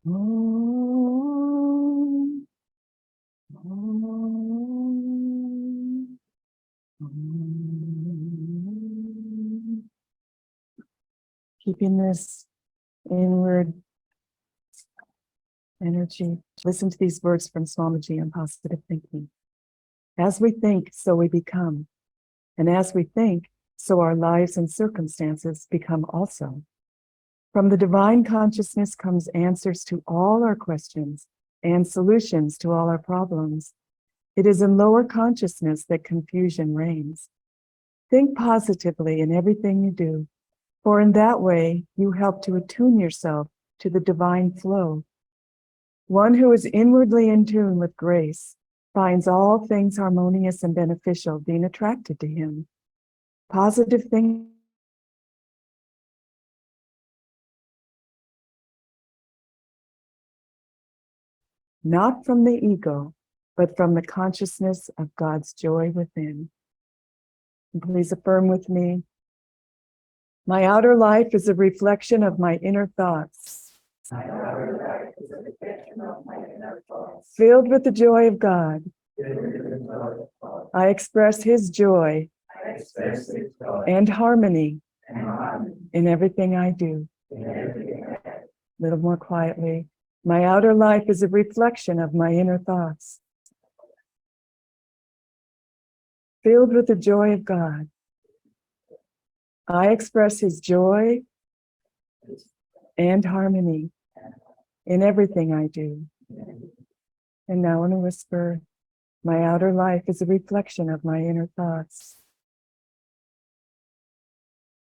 Om, Om, Om. Keeping this inward energy. Listen to these words from Swamiji on positive thinking. As we think, so we become. And as we think, so our lives and circumstances become also. From the divine consciousness comes answers to all our questions and solutions to all our problems. It is in lower consciousness that confusion reigns. Think positively in everything you do, for in that way you help to attune yourself to the divine flow. One who is inwardly in tune with grace finds all things harmonious and beneficial being attracted to him. Positive thinking not from the ego, but from the consciousness of God's joy within. And please affirm with me, my outer life is a reflection of my inner thoughts. My outer life is a reflection of my inner thoughts. Filled with the joy of God, I express his joy and harmony in everything I do. A little more quietly. My outer life is a reflection of my inner thoughts. Filled with the joy of God, I express his joy and harmony in everything I do. And now in a whisper, my outer life is a reflection of my inner thoughts.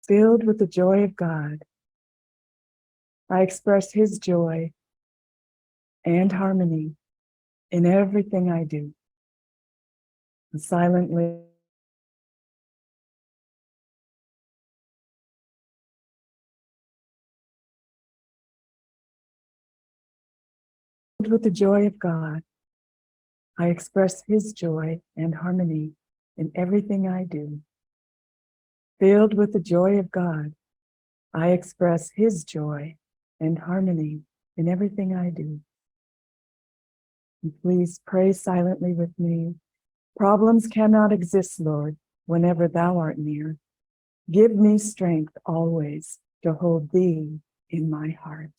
Filled with the joy of God, I express his joy and harmony in everything I do. And silently, filled with the joy of God, I express his joy and harmony in everything I do. Filled with the joy of God, I express his joy and harmony in everything I do. And please pray silently with me. Problems cannot exist, Lord, whenever thou art near. Give me strength always to hold thee in my heart.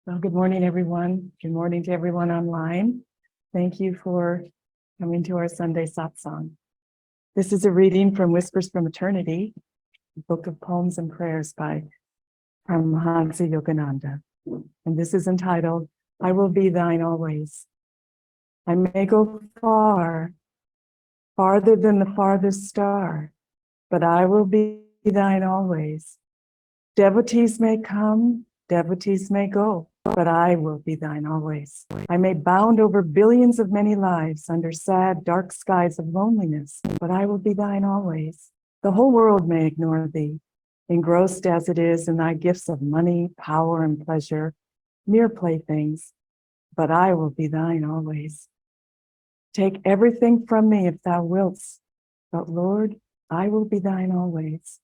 Well, good morning, everyone. Good morning to everyone online. Thank you for coming to our Sunday Satsang. This is a reading from Whispers from Eternity, a book of poems and prayers by Paramahansa Yogananda. And this is entitled, I Will Be Thine Always. I may go far, farther than the farthest star, but I will be thine always. Devotees may come, devotees may go, but I will be thine always. I may bound over billions of many lives under sad, dark skies of loneliness, but I will be thine always. The whole world may ignore thee, engrossed as it is in thy gifts of money, power, and pleasure, mere playthings, but I will be thine always. Take everything from me if thou wilt, but Lord, I will be thine always.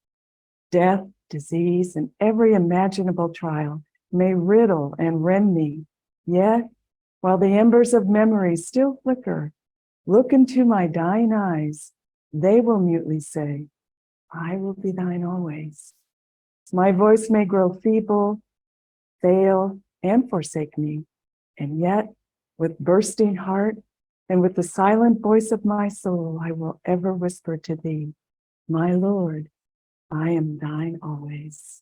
Death, disease, and every imaginable trial may riddle and rend me, yet, while the embers of memory still flicker, look into my dying eyes, they will mutely say, I will be thine always. My voice may grow feeble, fail, and forsake me, and yet, with bursting heart and with the silent voice of my soul, I will ever whisper to thee, my Lord, I am thine always.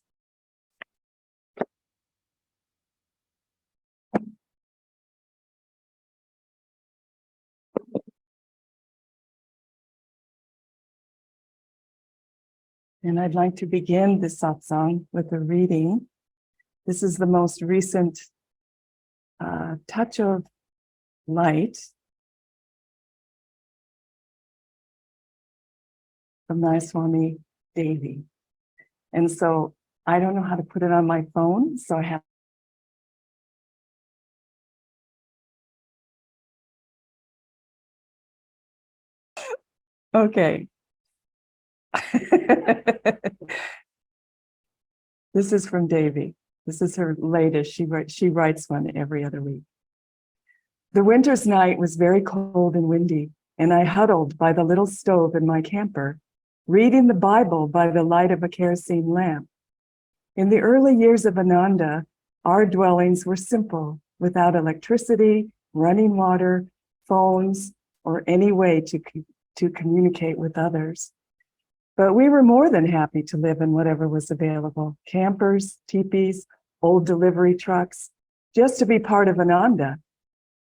And I'd like to begin this satsang with a reading. This is the most recent touch of light from Swami Devi. And so I don't know how to put it on my phone, so I have. Okay. This is from Davy. This is her latest. She writes one every other week. The winter's night was very cold and windy, and I huddled by the little stove in my camper, reading the Bible by the light of a kerosene lamp. In the early years of Ananda, our dwellings were simple, without electricity, running water, phones, or any way to communicate with others. But we were more than happy to live in whatever was available, campers, teepees, old delivery trucks, just to be part of Ananda.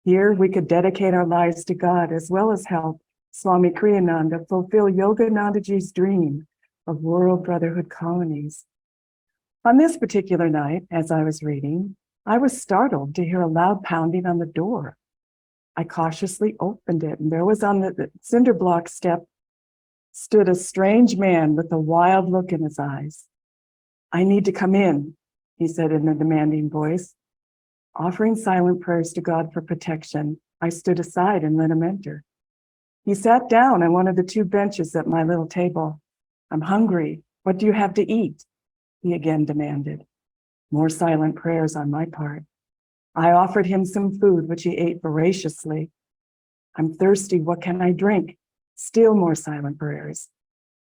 Here we could dedicate our lives to God as well as help Swami Kriyananda fulfill Yoganandaji's dream of world brotherhood colonies. On this particular night, as I was reading, I was startled to hear a loud pounding on the door. I cautiously opened it, and there was on the cinder block step stood a strange man with a wild look in his eyes. "I need to come in," he said in a demanding voice. Offering silent prayers to God for protection, I stood aside and let him enter. He sat down on one of the two benches at my little table. "I'm hungry. What do you have to eat?" he again demanded. More silent prayers on my part. I offered him some food, which he ate voraciously. "I'm thirsty. What can I drink?" Still more silent prayers.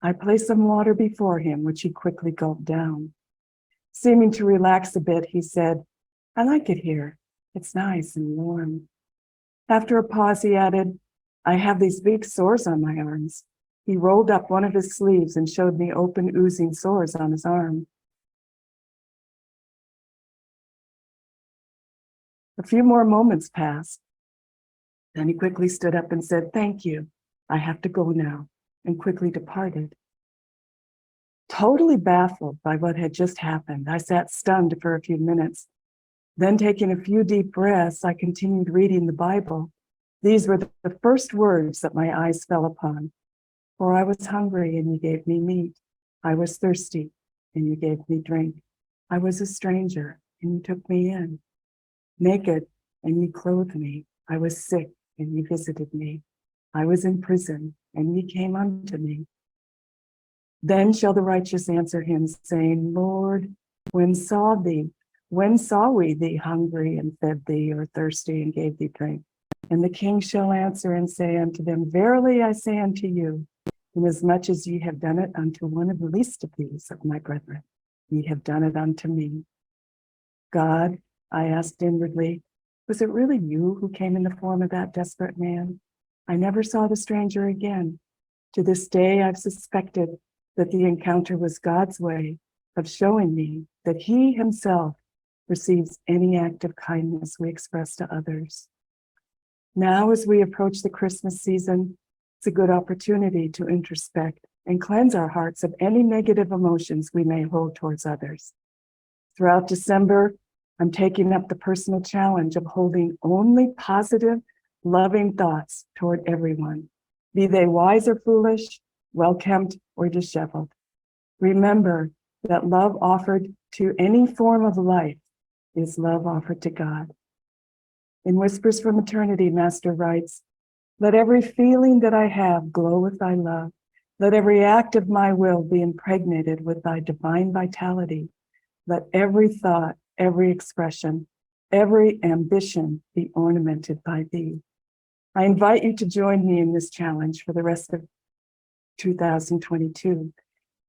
I placed some water before him, which he quickly gulped down. Seeming to relax a bit, he said, "I like it here. It's nice and warm." After a pause, he added, "I have these big sores on my arms." He rolled up one of his sleeves and showed me open, oozing sores on his arm. A few more moments passed. Then he quickly stood up and said, "Thank you. I have to go now," and quickly departed. Totally baffled by what had just happened, I sat stunned for a few minutes. Then, taking a few deep breaths, I continued reading the Bible. These were the first words that my eyes fell upon. "For I was hungry, and you gave me meat. I was thirsty, and you gave me drink. I was a stranger, and you took me in. Naked, and you clothed me. I was sick, and you visited me. I was in prison, and ye came unto me. Then shall the righteous answer him, saying, Lord, when saw we thee hungry and fed thee, or thirsty and gave thee drink? And the king shall answer and say unto them, Verily I say unto you, inasmuch as ye have done it unto one of the least of these of my brethren, ye have done it unto me." God, I asked inwardly, was it really you who came in the form of that desperate man? I never saw the stranger again. To this day, I've suspected that the encounter was God's way of showing me that he himself receives any act of kindness we express to others. Now, as we approach the Christmas season, it's a good opportunity to introspect and cleanse our hearts of any negative emotions we may hold towards others. Throughout December, I'm taking up the personal challenge of holding only positive, loving thoughts toward everyone, be they wise or foolish, well-kempt or disheveled. Remember that love offered to any form of life is love offered to God. In Whispers from Eternity, Master writes, "Let every feeling that I have glow with thy love. Let every act of my will be impregnated with thy divine vitality. Let every thought, every expression, every ambition be ornamented by thee." I invite you to join me in this challenge for the rest of 2022,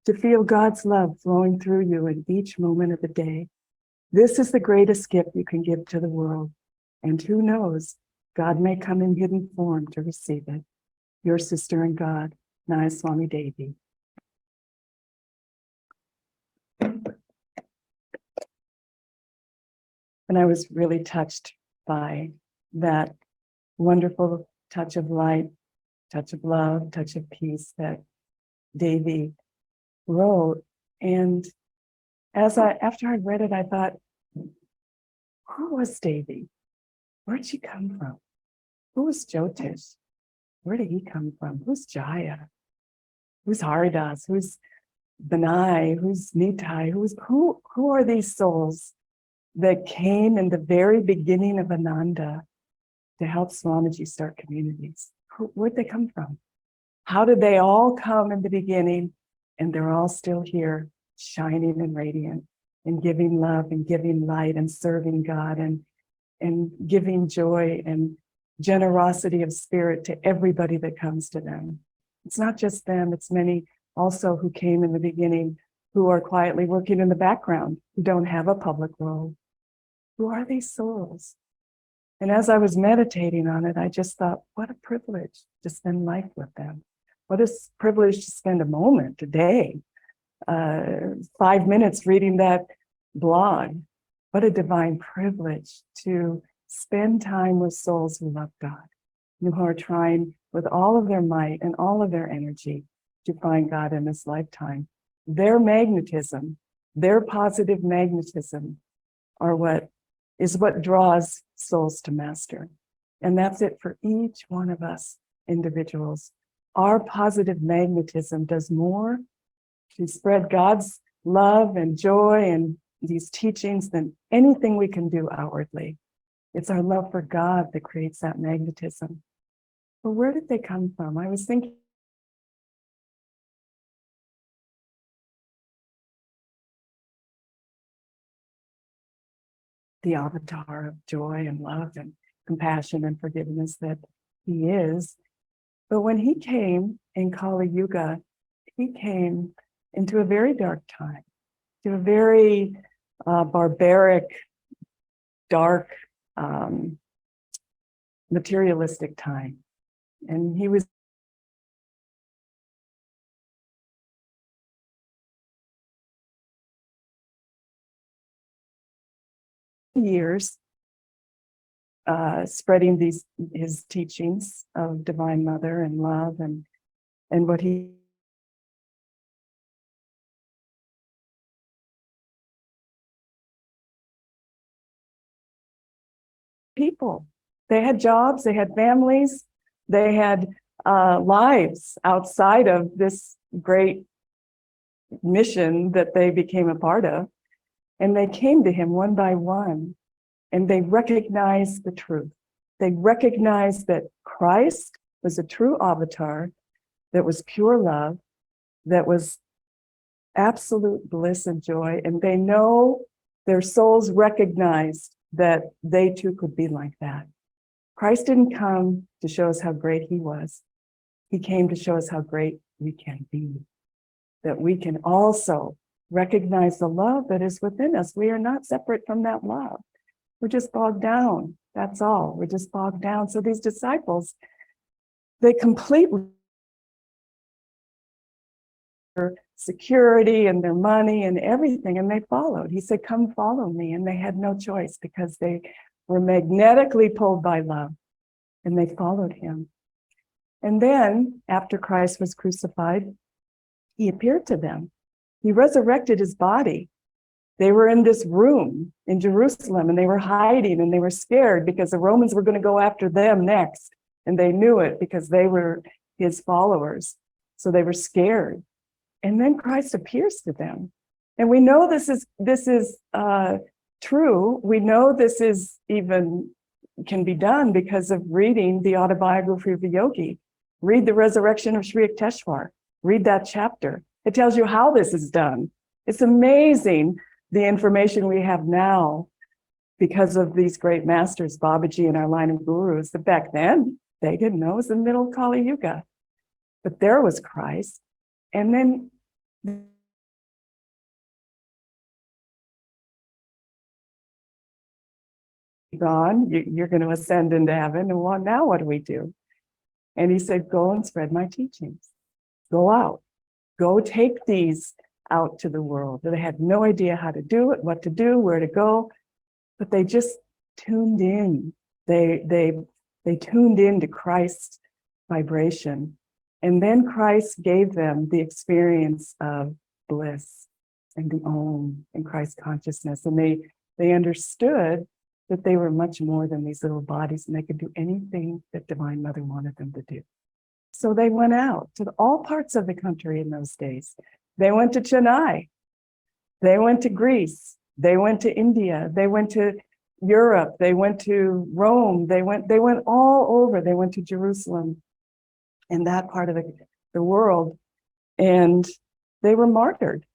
to feel God's love flowing through you in each moment of the day. This is the greatest gift you can give to the world. And who knows, God may come in hidden form to receive it. Your sister in God, Naya Swami Devi. And I was really touched by that wonderful touch of light, touch of love, touch of peace that Devi wrote. And after I read it, I thought, who was Devi? Where'd she come from? Who was Jyotish? Where did he come from? Who's Jaya? Who's Haridas? Who's Benai, who's Nitai, who are these souls that came in the very beginning of Ananda to help Swamiji start communities? Where'd they come from? How did they all come in the beginning, and they're all still here, shining and radiant, and giving love and giving light and serving God and giving joy and generosity of spirit to everybody that comes to them. It's not just them, it's many also who came in the beginning who are quietly working in the background, who don't have a public role. Who are these souls? And as I was meditating on it, I just thought, what a privilege to spend life with them. What a privilege to spend a moment, a day, 5 minutes reading that blog. What a divine privilege to spend time with souls who love God, and who are trying with all of their might and all of their energy to find God in this lifetime. Their magnetism, their positive magnetism what draws souls to master. And that's it for each one of us individuals. Our positive magnetism does more to spread God's love and joy and these teachings than anything we can do outwardly. It's our love for God that creates that magnetism. But where did they come from? I was thinking the avatar of joy and love and compassion and forgiveness that he is. But when he came in Kali Yuga, he came into a very dark time, to a very barbaric, dark, materialistic time. And he was years spreading his teachings of Divine Mother and love and what he people. They had jobs, they had families, they had lives outside of this great mission that they became a part of. And they came to him one by one, and they recognized the truth. They recognized that Christ was a true avatar, that was pure love, that was absolute bliss and joy. And they know, their souls recognized that they too could be like that. Christ didn't come to show us how great he was. He came to show us how great we can be, that we can also recognize the love that is within us. We are not separate from that love. We're just bogged down. That's all. We're just bogged down. So these disciples, they completely their security and their money and everything, and they followed. He said, come follow me. And they had no choice because they were magnetically pulled by love, and they followed him. And then after Christ was crucified, he appeared to them. He resurrected his body. They were in this room in Jerusalem, and they were hiding, and they were scared because the Romans were going to go after them next. And they knew it because they were his followers. So they were scared. And then Christ appears to them. And we know this is true. We know this is even can be done because of reading the autobiography of a yogi. Read the resurrection of Sri Yukteswar. Read that chapter. It tells you how this is done. It's amazing the information we have now because of these great masters, Babaji and our line of gurus, that back then they didn't know. It was the middle of Kali Yuga. But there was Christ. And then gone, you're going to ascend into heaven. And now what do we do? And he said, go and spread my teachings. Go out. Go take these out to the world. They had no idea how to do it, what to do, where to go, but they just tuned in. They tuned into Christ's vibration. And then Christ gave them the experience of bliss and the Om in Christ consciousness. And they understood that they were much more than these little bodies, and they could do anything that Divine Mother wanted them to do. So they went out to all parts of the country in those days. They went to Chennai. They went to Greece. They went to India. They went to Europe. They went to Rome. They went all over. They went to Jerusalem and that part of the world. And they were martyred.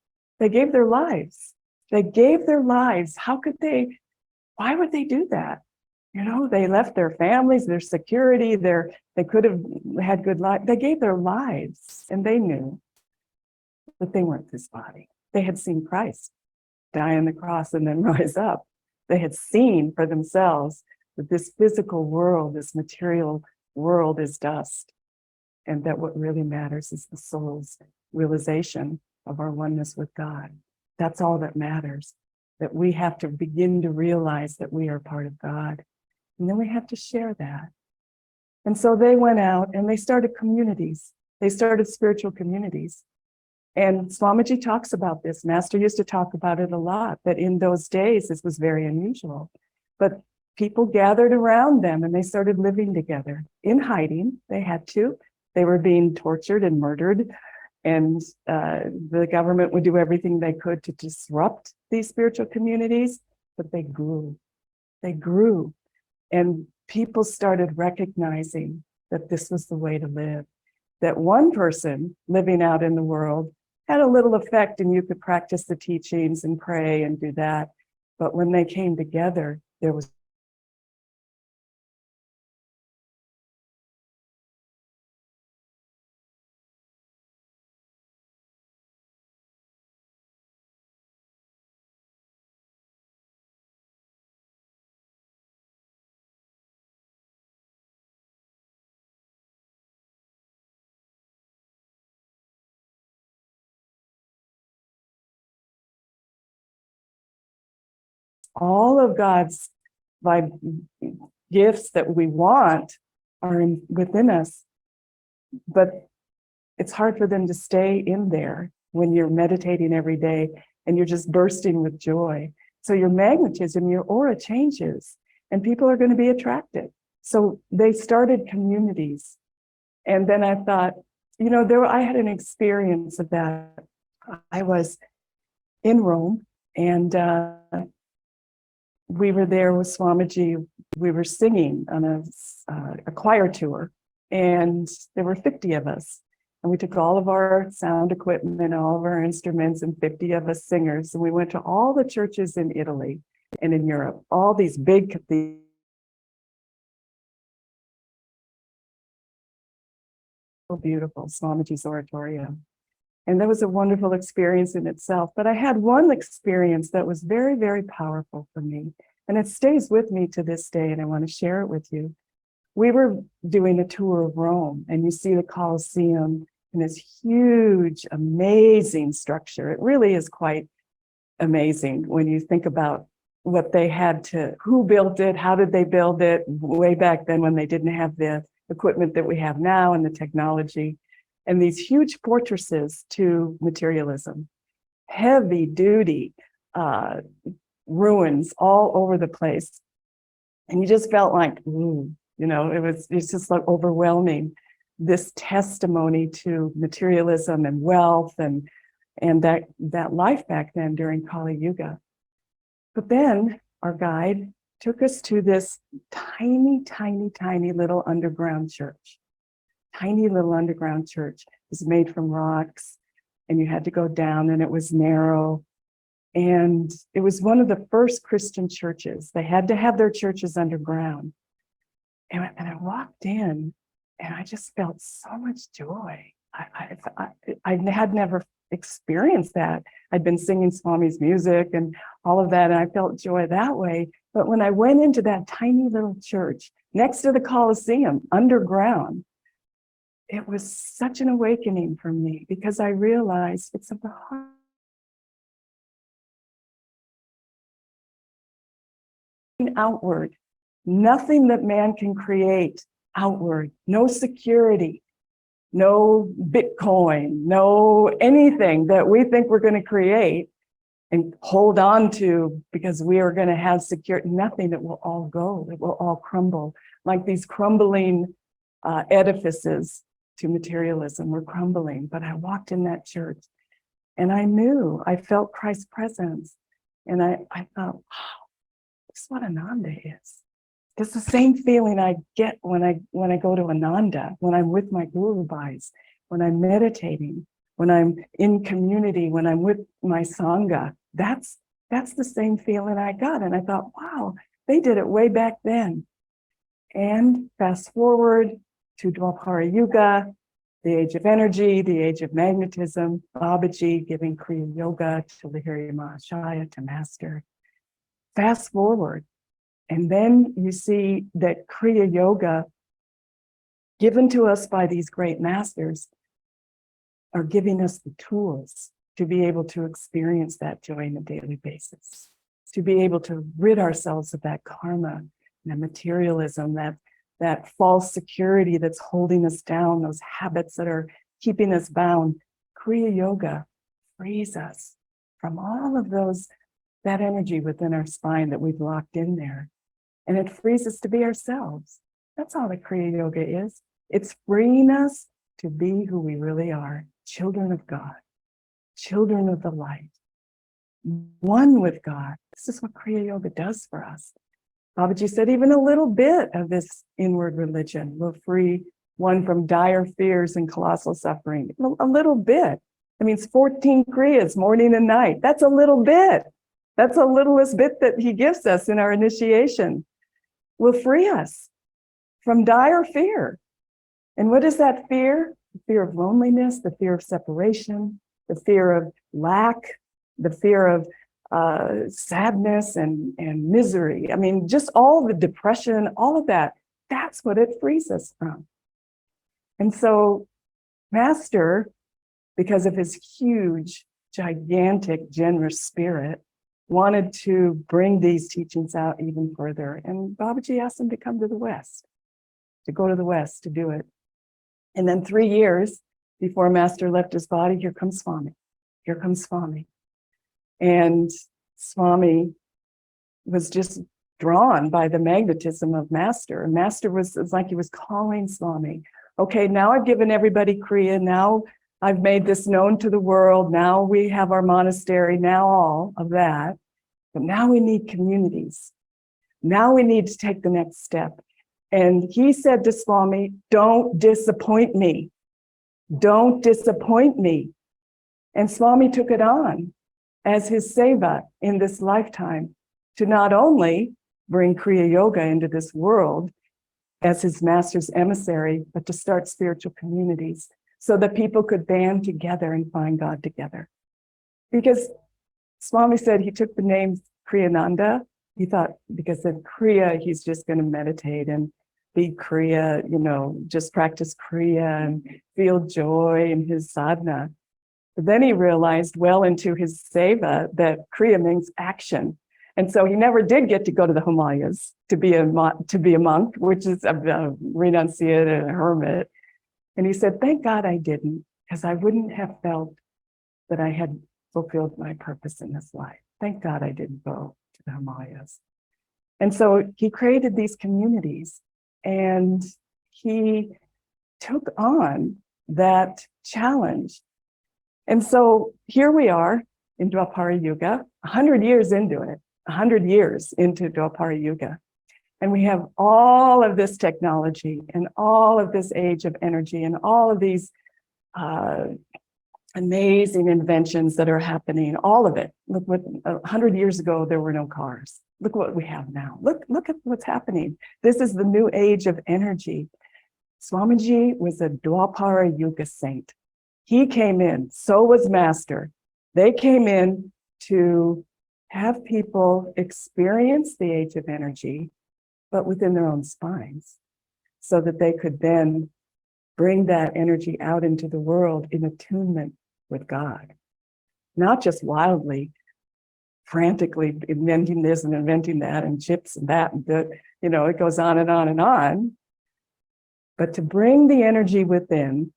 They gave their lives. They gave their lives. Why would they do that? You know, they left their families, their security, they could have had good life. They gave their lives, and they knew that they weren't this body. They had seen Christ die on the cross and then rise up. They had seen for themselves that this physical world, this material world is dust, and that what really matters is the soul's realization of our oneness with God. That's all that matters, that we have to begin to realize that we are part of God. And then we have to share that. And so they went out and they started communities. They started spiritual communities. And Swamiji talks about this. Master used to talk about it a lot, that in those days, this was very unusual. But people gathered around them and they started living together in hiding. They had to. They were being tortured and murdered. And the government would do everything they could to disrupt these spiritual communities, but they grew. They grew. And people started recognizing that this was the way to live. That one person living out in the world had a little effect, and you could practice the teachings and pray and do that. But when they came together, there was all of God's gifts that we want are within us, but it's hard for them to stay in there when you're meditating every day and you're just bursting with joy. So your magnetism, your aura changes, and people are going to be attracted. So they started communities. And then I thought, you know, I had an experience of that. I was in Rome, and we were there with Swamiji. We were singing on a choir tour, and there were 50 of us. And we took all of our sound equipment, all of our instruments, and 50 of us singers. And we went to all the churches in Italy and in Europe, all these big cathedrals. Beautiful, Swamiji's Oratorio. And that was a wonderful experience in itself. But I had one experience that was very, very powerful for me. And it stays with me to this day, and I want to share it with you. We were doing a tour of Rome, and you see the Colosseum and this huge, amazing structure. It really is quite amazing when you think about what they had to, who built it, how did they build it, way back then when they didn't have the equipment that we have now and the technology, and these huge fortresses to materialism, heavy duty ruins all over the place. And you just felt like, you know, it's just like overwhelming, this testimony to materialism and wealth and that life back then during Kali Yuga. But then our guide took us to this tiny, tiny, tiny little underground church. Tiny little underground church. It was made from rocks, and you had to go down, and it was narrow. And it was one of the first Christian churches. They had to have their churches underground. And I walked in, and I just felt so much joy. I had never experienced that. I'd been singing Swami's music and all of that, and I felt joy that way. But when I went into that tiny little church next to the Colosseum, underground, it was such an awakening for me, because I realized it's of the heart. Outward, nothing that man can create outward, no security, no Bitcoin, no anything that we think we're going to create and hold on to because we are going to have security, nothing. That will all go, it will all crumble, like these crumbling edifices to materialism were crumbling. But I walked in that church, And I felt Christ's presence. And I thought, wow, this is what Ananda is. It's the same feeling I get when I go to Ananda, when I'm with my Guru Bhais, when I'm meditating, when I'm in community, when I'm with my Sangha. That's the same feeling I got. And I thought, wow, they did it way back then. And fast forward to Dwapara Yuga, the age of energy, the age of magnetism, Babaji giving Kriya Yoga to Lahiri Mahashaya, to Master. Fast forward, and then you see that Kriya Yoga, given to us by these great masters, are giving us the tools to be able to experience that joy on a daily basis, to be able to rid ourselves of that karma, that materialism, that false security that's holding us down, those habits that are keeping us bound. Kriya Yoga frees us from all of that energy within our spine that we've locked in there. And it frees us to be ourselves. That's all that Kriya Yoga is. It's freeing us to be who we really are, children of God, children of the light, one with God. This is what Kriya Yoga does for us. Babaji said even a little bit of this inward religion will free one from dire fears and colossal suffering. A little bit. That means 14 Kriyas, morning and night. That's a little bit. That's the littlest bit that he gives us in our initiation. Will free us from dire fear. And what is that fear? The fear of loneliness, the fear of separation, the fear of lack, the fear of sadness and misery. I mean, just all the depression, all of that, that's what it frees us from. And so Master, because of his huge, gigantic, generous spirit, wanted to bring these teachings out even further. And Babaji asked him to come to the West, to go to the West to do it. And then 3 years before Master left his body, here comes Swami. Here comes Swami. And Swami was just drawn by the magnetism of Master. And Master was, it's like he was calling Swami. Okay, now I've given everybody Kriya. Now I've made this known to the world. Now we have our monastery, now all of that. But now we need communities. Now we need to take the next step. And he said to Swami, don't disappoint me. Don't disappoint me. And Swami took it on as his seva in this lifetime to not only bring Kriya Yoga into this world as his master's emissary, but to start spiritual communities so that people could band together and find God together. Because Swami said he took the name Kriyananda. He thought because of Kriya, he's just going to meditate and be Kriya, just practice Kriya and feel joy in his sadhana. But then he realized well into his seva that Kriya means action. And so he never did get to go to the Himalayas to be a monk, which is a renunciate and a hermit. And he said, thank God I didn't, because I wouldn't have felt that I had fulfilled my purpose in this life. Thank God I didn't go to the Himalayas. And so he created these communities and he took on that challenge. And so here we are in Dwapara Yuga, 100 years into it, 100 years into Dwapara Yuga. And we have all of this technology and all of this age of energy and all of these amazing inventions that are happening, all of it. Look what 100 years ago, there were no cars. Look what we have now. Look at what's happening. This is the new age of energy. Swamiji was a Dwapara Yuga saint. He came in, so was Master. They came in to have people experience the age of energy, but within their own spines, so that they could then bring that energy out into the world in attunement with God. Not just wildly, frantically inventing this and inventing that and chips and that, and it goes on and on and on. But to bring the energy within,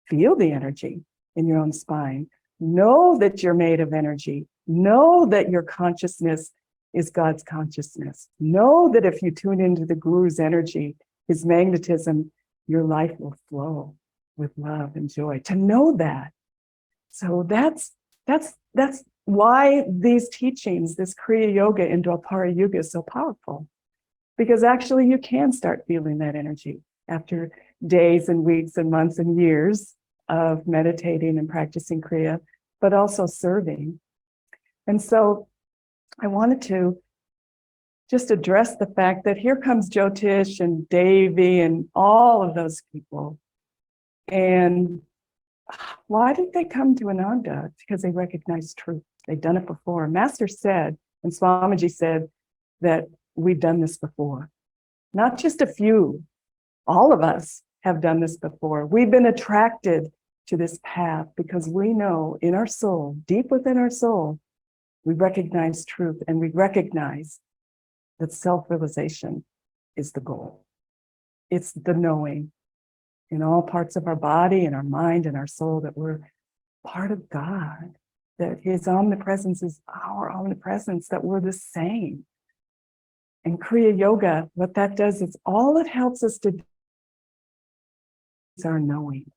feel the energy in your own spine, know that you're made of energy, know that your consciousness is God's consciousness. Know that if you tune into the Guru's energy, his magnetism, your life will flow with love and joy. To know that. So that's That's why these teachings, this Kriya Yoga into Apara Yoga is so powerful. Because actually you can start feeling that energy after days and weeks and months and years of meditating and practicing Kriya, but also serving. And so I wanted to just address the fact that here comes Jyotish and Devi and all of those people. And why did they come to Ananda? It's because they recognized truth. They'd done it before. Master said, and Swamiji said, that we've done this before. Not just a few, all of us have done this before. We've been attracted to this path because we know in our soul, deep within our soul, we recognize truth and we recognize that self-realization is the goal. It's the knowing in all parts of our body and our mind and our soul that we're part of God, that his omnipresence is our omnipresence, that we're the same. And Kriya Yoga, what that does is all it helps us to do is our knowing.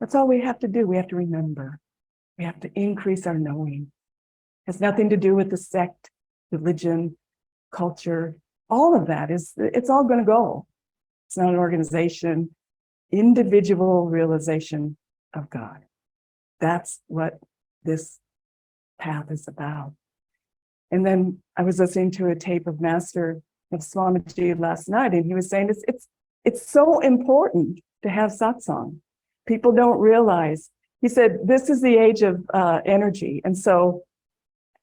That's all we have to do. We have to remember. We have to increase our knowing. It has nothing to do with the sect, religion, culture. All of that it's all going to go. It's not an organization. Individual realization of God. That's what this path is about. And then I was listening to a tape of Master of Swamiji last night, and he was saying it's so important to have satsang. People don't realize. He said this is the age of energy, and so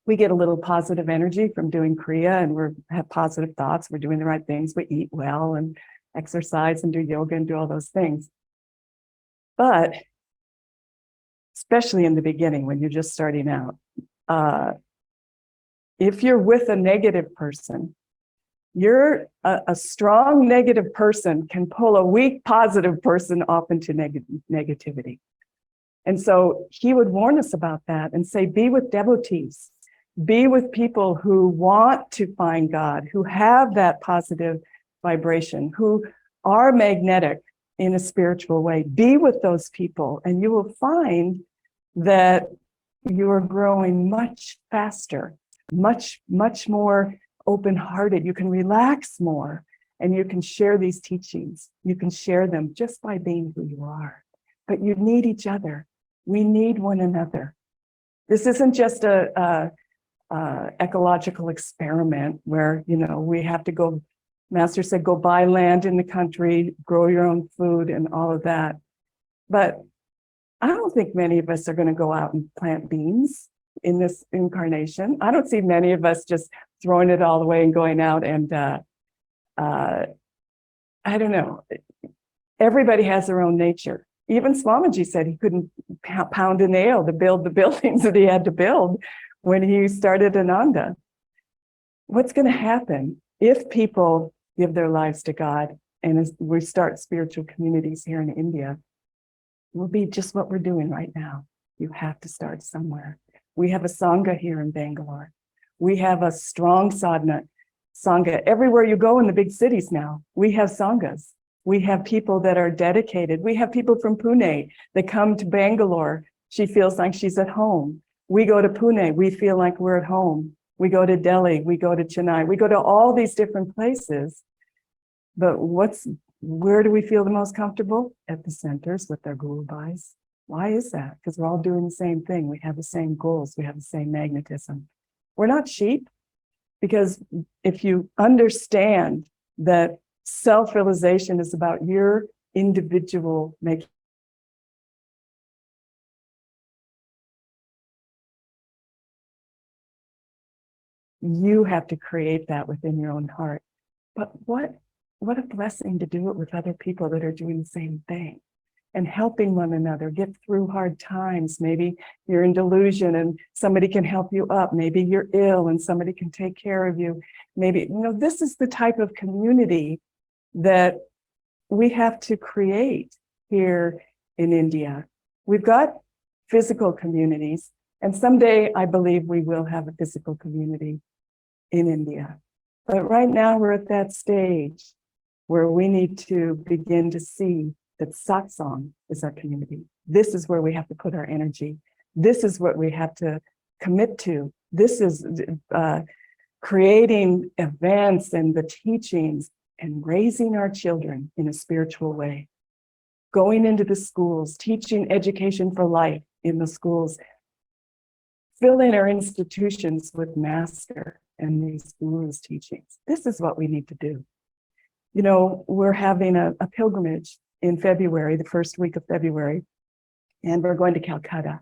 we get a little positive energy from doing Kriya, and we have positive thoughts. We're doing the right things. We eat well and exercise and do yoga and do all those things. But especially in the beginning, when you're just starting out, if you're with a negative person, you're a strong negative person can pull a weak positive person off into negativity. And so he would warn us about that and say, be with devotees, be with people who want to find God, who have that positive vibration, who are magnetic in a spiritual way. Be with those people, and you will find that you are growing much faster, much more open-hearted. You can relax more, and you can share these teachings. You can share them just by being who you are. But you need each other. We need one another. This isn't just a ecological experiment where, we have to go, Master said, go buy land in the country, grow your own food and all of that. But I don't think many of us are going to go out and plant beans in this incarnation. I don't see many of us just throwing it all away and going out and, I don't know. Everybody has their own nature. Even Swamiji said he couldn't pound a nail to build the buildings that he had to build when he started Ananda. What's going to happen if people give their lives to God and as we start spiritual communities here in India? Will be just what we're doing right now. You have to start somewhere. We have a Sangha here in Bangalore. We have a strong Sangha. Everywhere you go in the big cities now, we have Sanghas. We have people that are dedicated. We have people from Pune that come to Bangalore. She feels like she's at home. We go to Pune, we feel like we're at home. We go to Delhi, we go to Chennai, we go to all these different places. But where do we feel the most comfortable? At the centers with their guru bhais. Why is that? Because we're all doing the same thing. We have the same goals. We have the same magnetism. We're not sheep, because if you understand that self-realization is about your individual making, you have to create that within your own heart. But what a blessing to do it with other people that are doing the same thing and helping one another get through hard times. Maybe you're in delusion and somebody can help you up. Maybe you're ill and somebody can take care of you. Maybe, this is the type of community that we have to create here in India. We've got physical communities, and someday I believe we will have a physical community in India. But right now we're at that stage where we need to begin to see that satsang is our community. This is where we have to put our energy. This is what we have to commit to. This is creating events and the teachings and raising our children in a spiritual way. Going into the schools, teaching education for life in the schools, filling our institutions with master and these gurus' teachings. This is what we need to do. You know, we're having a pilgrimage in February, the first week of February, and we're going to Calcutta.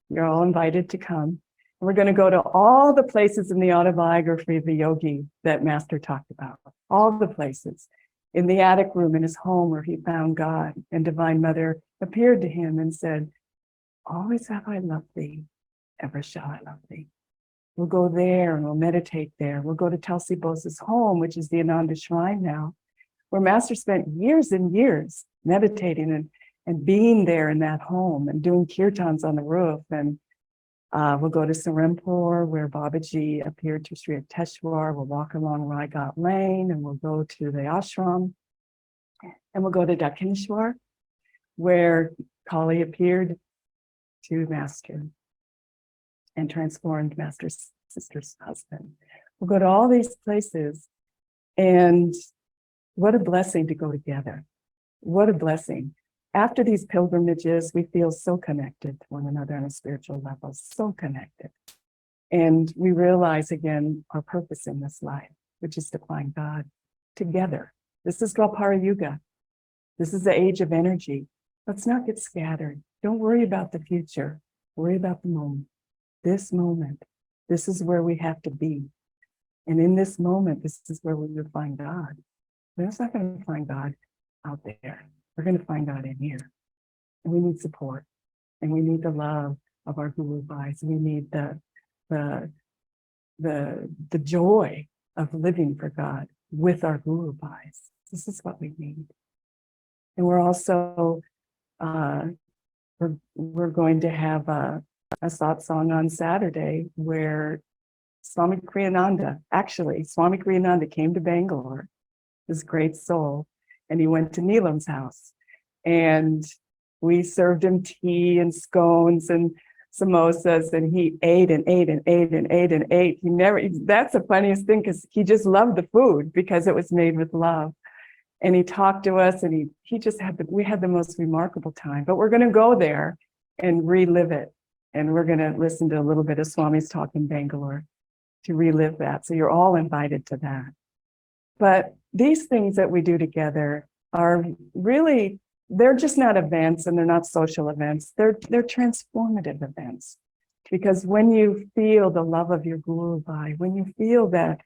You're all invited to come. And we're going to go to all the places in the autobiography of the yogi that Master talked about, all the places. In the attic room in his home where he found God, and Divine Mother appeared to him and said, always have I loved thee, ever shall I love thee. We'll go there and we'll meditate there. We'll go to Tulsi Bose's home, which is the Ananda shrine now, where Master spent years and years meditating and being there in that home and doing kirtans on the roof. And we'll go to Serampore, where Babaji appeared to Sri Yukteswar. We'll walk along Raigat Lane, and we'll go to the ashram. And we'll go to Dakineshwar, where Kali appeared to Master and transformed Master's sister's husband. We'll go to all these places, and what a blessing to go together. What a blessing. After these pilgrimages, we feel so connected to one another on a spiritual level, so connected. And we realize again our purpose in this life, which is to find God together. This is Dwapara Yuga. This is the age of energy. Let's not get scattered. Don't worry about the future. Worry about the moment. This moment, this is where we have to be. And in this moment, this is where we will find God. We're not going to find God out there. We're going to find God in here. And we need support. And we need the love of our Guru Bhais. We need the joy of living for God with our Guru Bhais. This is what we need. And we're also, we're going to have a satsang on Saturday where Swami Kriyananda, actually, Swami Kriyananda came to Bangalore, this great soul, and he went to Neelam's house. And we served him tea and scones and samosas, and he ate and ate and ate and ate and ate. That's the funniest thing, because he just loved the food because it was made with love. And he talked to us, and we had the most remarkable time. But we're going to go there and relive it. And we're going to listen to a little bit of Swami's talk in Bangalore to relive that. So you're all invited to that. But these things that we do together are really, they're just not events, and they're not social events. They're transformative events. Because when you feel the love of your Guru Bhai, when you feel that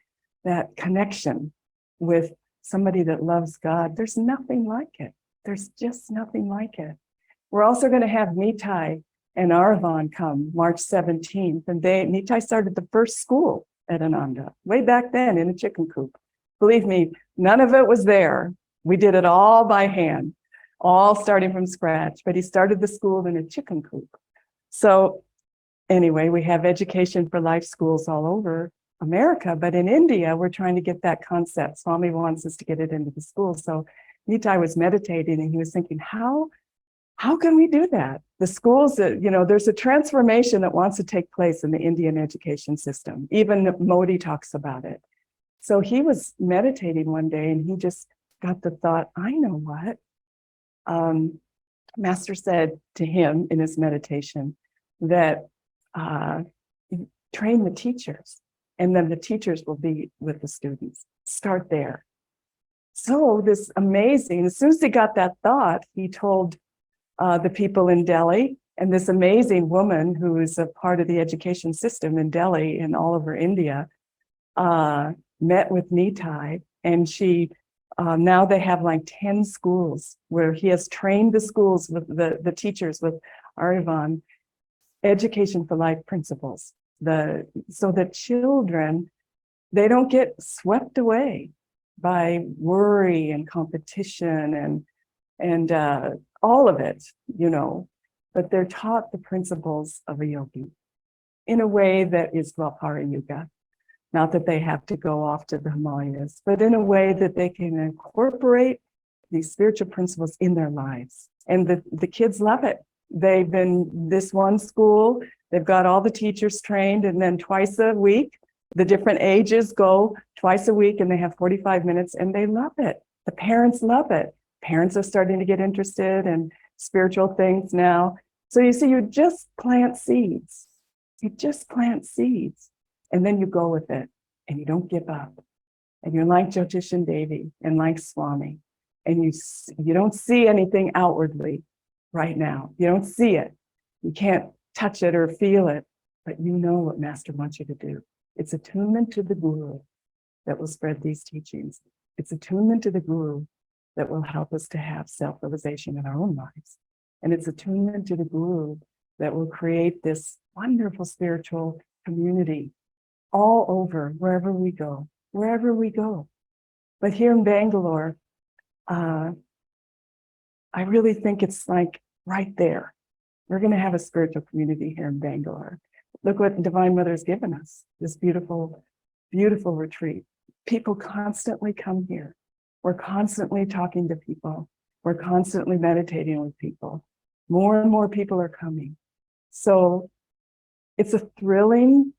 connection with somebody that loves God, there's nothing like it. There's just nothing like it. We're also going to have Nitai and Arvan come March 17th. And Nitai started the first school at Ananda, way back then in a chicken coop. Believe me, none of it was there. We did it all by hand, all starting from scratch. But he started the school in a chicken coop. So anyway, we have education for life schools all over America. But in India, we're trying to get that concept. Swami wants us to get it into the schools. So Nitai was meditating, and he was thinking, how can we do that? The schools, there's a transformation that wants to take place in the Indian education system. Even Modi talks about it. So he was meditating one day, and he just got the thought, I know what. Master said to him in his meditation that train the teachers, and then the teachers will be with the students. Start there. So this amazing, as soon as he got that thought, he told the people in Delhi, and this amazing woman who is a part of the education system in Delhi and all over India, met with Nitai, and she, now they have like 10 schools where he has trained the schools with the teachers with Arivan, education for life principles, so that children, they don't get swept away by worry and competition and all of it, but they're taught the principles of a yogi in a way that is Dwapara Yuga. Not that they have to go off to the Himalayas, but in a way that they can incorporate these spiritual principles in their lives. And the kids love it. This one school, they've got all the teachers trained, and then twice a week, the different ages go twice a week, and they have 45 minutes, and they love it. The parents love it. Parents are starting to get interested in spiritual things now. So you see, you just plant seeds. You just plant seeds, and then you go with it, and you don't give up. And you're like Jyotish and Devi, and like Swami, and you don't see anything outwardly right now. You don't see it. You can't touch it or feel it, but you know what Master wants you to do. It's attunement to the Guru that will spread these teachings. It's attunement to the Guru that will help us to have self-realization in our own lives. And it's attunement to the Guru that will create this wonderful spiritual community all over, wherever we go. But here in Bangalore, I really think it's like right there. We're going to have a spiritual community here in Bangalore. Look what Divine Mother has given us, this beautiful, beautiful retreat. People constantly come here. We're constantly talking to people. We're constantly meditating with people. More and more people are coming. So it's a thrilling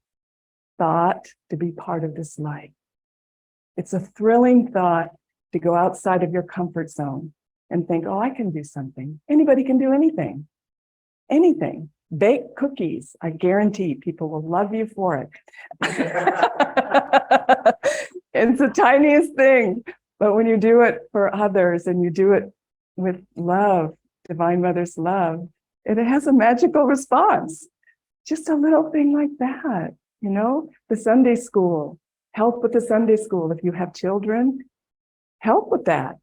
thought to be part of this life. It's a thrilling thought to go outside of your comfort zone and think, oh, I can do something. Anybody can do anything. Anything. Bake cookies. I guarantee people will love you for it. It's the tiniest thing. But when you do it for others and you do it with love, Divine Mother's love, it has a magical response. Just a little thing like that, you know? The Sunday school. Help with the Sunday school. If you have children, help with that.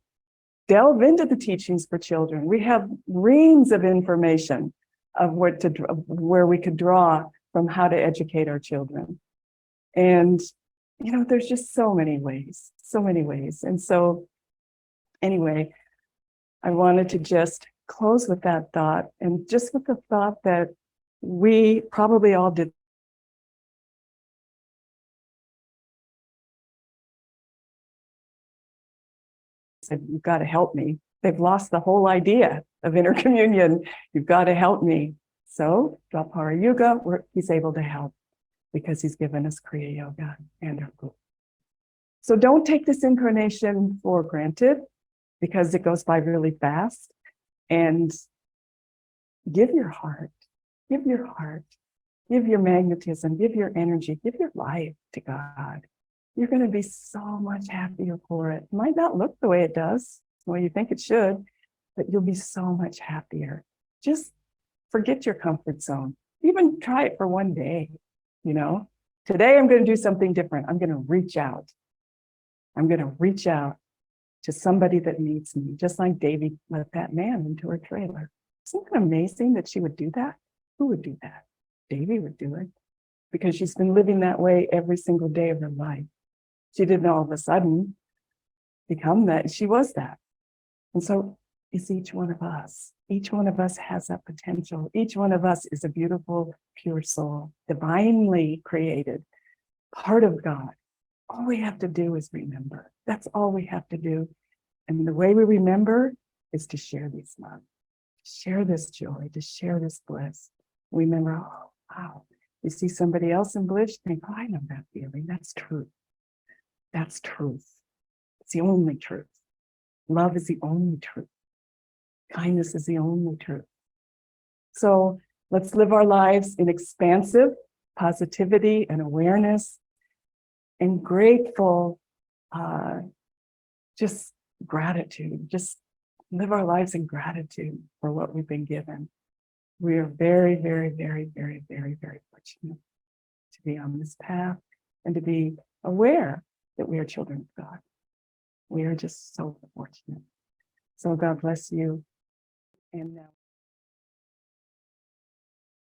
Delve into the teachings for children. We have reams of information of where we could draw from how to educate our children. And, you know, there's just so many ways. And so anyway, I wanted to just close with that thought, and just with the thought that we probably all did. Said, you've got to help me. They've lost the whole idea of intercommunion. You've got to help me. So Dwapara Yuga, he's able to help because he's given us Kriya Yoga and our Guru. So don't take this incarnation for granted because it goes by really fast. And give your heart, give your magnetism, give your energy, give your life to God. You're going to be so much happier for it. It might not look the way it does, the way you think it should, but you'll be so much happier. Just forget your comfort zone. Even try it for one day, you know. Today I'm going to do something different. I'm going to reach out. I'm going to reach out to somebody that needs me, just like Davy let that man into her trailer. Isn't it amazing that she would do that? Who would do that? Davy would do it because she's been living that way every single day of her life. She didn't all of a sudden become that. She was that. And so is each one of us. Each one of us has that potential. Each one of us is a beautiful, pure soul, divinely created, part of God. All we have to do is remember. That's all we have to do. And the way we remember is to share this love, share this joy, to share this bliss. Remember, oh, wow. You see somebody else in bliss, think, oh, I know that feeling. That's truth. That's truth. It's the only truth. Love is the only truth. Kindness is the only truth. So let's live our lives in expansive positivity and awareness and grateful, just gratitude. Just live our lives in gratitude for what we've been given. We are very, very, very, very, very, very fortunate to be on this path and to be aware that we are children of God. We are just so fortunate. So God bless you. And now.